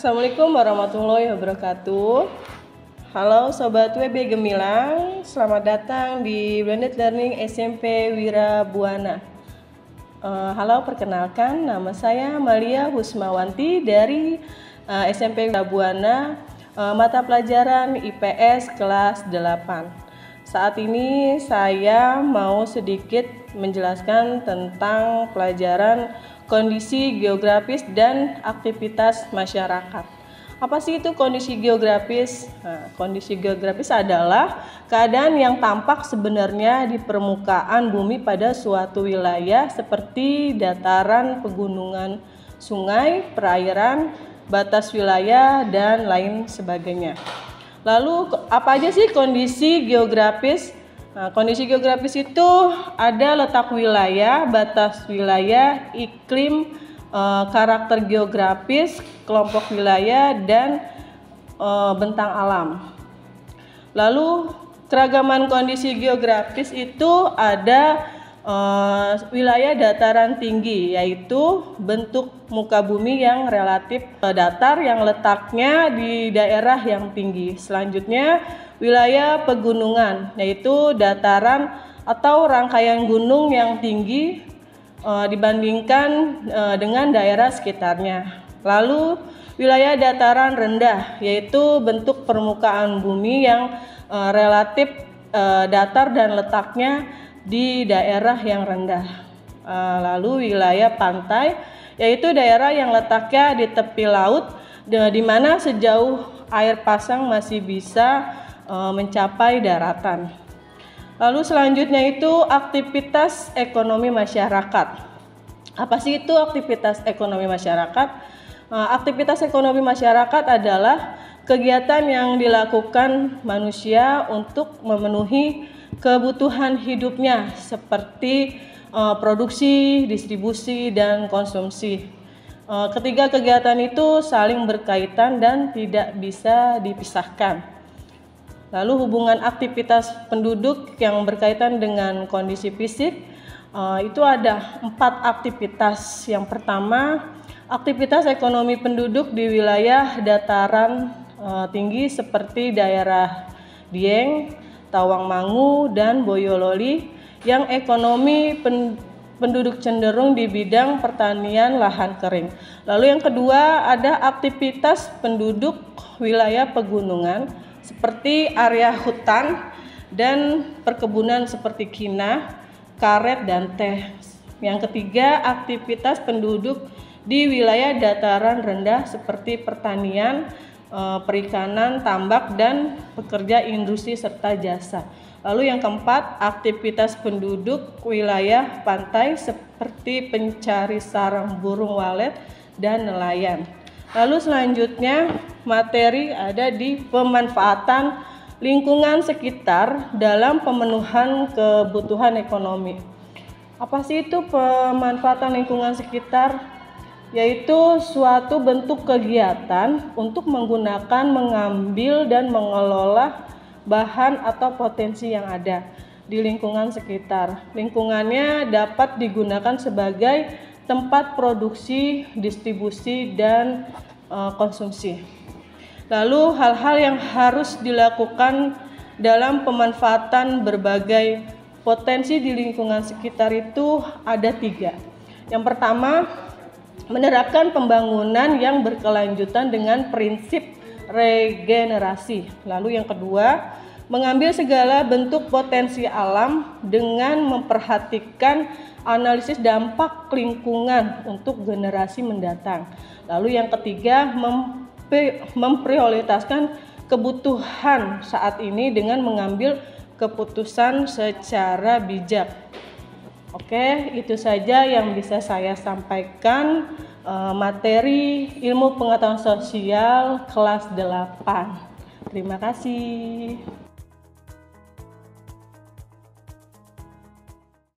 Assalamualaikum warahmatullahi wabarakatuh. Halo Sobat WB Gemilang, selamat datang di Blended Learning SMP Wirabuana. Halo, perkenalkan nama saya Malia Husmawanti dari SMP Wirabuana, mata pelajaran IPS kelas 8. Saat ini saya mau sedikit menjelaskan tentang pelajaran kondisi geografis dan aktivitas masyarakat. Apa sih itu kondisi geografis? Kondisi geografis adalah keadaan yang tampak sebenarnya di permukaan bumi pada suatu wilayah seperti dataran, pegunungan, sungai, perairan, batas wilayah, dan lain sebagainya. Lalu apa aja sih kondisi geografis? Kondisi geografis itu ada letak wilayah, batas wilayah, iklim, karakter geografis, kelompok wilayah, dan bentang alam. Lalu keragaman kondisi geografis itu ada wilayah dataran tinggi, yaitu bentuk muka bumi yang relatif datar yang letaknya di daerah yang tinggi. Selanjutnya wilayah pegunungan, yaitu dataran atau rangkaian gunung yang tinggi dibandingkan dengan daerah sekitarnya. Lalu wilayah dataran rendah, yaitu bentuk permukaan bumi yang relatif datar dan letaknya di daerah yang rendah. Lalu wilayah pantai, yaitu daerah yang letaknya di tepi laut, di mana sejauh air pasang masih bisa mencapai daratan. Lalu selanjutnya itu aktivitas ekonomi masyarakat. Apa sih itu aktivitas ekonomi masyarakat? Aktivitas ekonomi masyarakat adalah kegiatan yang dilakukan manusia untuk memenuhi kebutuhan hidupnya seperti produksi, distribusi, dan konsumsi. Ketiga kegiatan itu saling berkaitan dan tidak bisa dipisahkan. Lalu hubungan aktivitas penduduk yang berkaitan dengan kondisi fisik itu ada 4 aktivitas. Yang pertama, aktivitas ekonomi penduduk di wilayah dataran tinggi seperti daerah Dieng, Tawangmangu, dan Boyolali yang ekonomi penduduk cenderung di bidang pertanian lahan kering. Lalu yang kedua ada aktivitas penduduk wilayah pegunungan seperti area hutan dan perkebunan seperti kina, karet, dan teh. Yang ketiga aktivitas penduduk di wilayah dataran rendah seperti pertanian, perikanan, tambak, dan pekerja industri serta jasa. Lalu yang keempat, aktivitas penduduk wilayah pantai seperti pencari sarang burung walet dan nelayan. Lalu selanjutnya materi ada di pemanfaatan lingkungan sekitar dalam pemenuhan kebutuhan ekonomi. Apa sih itu pemanfaatan lingkungan sekitar? Yaitu suatu bentuk kegiatan untuk menggunakan, mengambil, dan mengelola bahan atau potensi yang ada di lingkungan sekitar. Lingkungannya dapat digunakan sebagai tempat produksi, distribusi, dan konsumsi. Lalu hal-hal yang harus dilakukan dalam pemanfaatan berbagai potensi di lingkungan sekitar itu ada 3. Yang pertama, menerapkan pembangunan yang berkelanjutan dengan prinsip regenerasi. Lalu yang kedua, mengambil segala bentuk potensi alam dengan memperhatikan analisis dampak lingkungan untuk generasi mendatang. Lalu yang ketiga, memprioritaskan kebutuhan saat ini dengan mengambil keputusan secara bijak. Oke, itu saja yang bisa saya sampaikan materi ilmu pengetahuan sosial kelas 8. Terima kasih.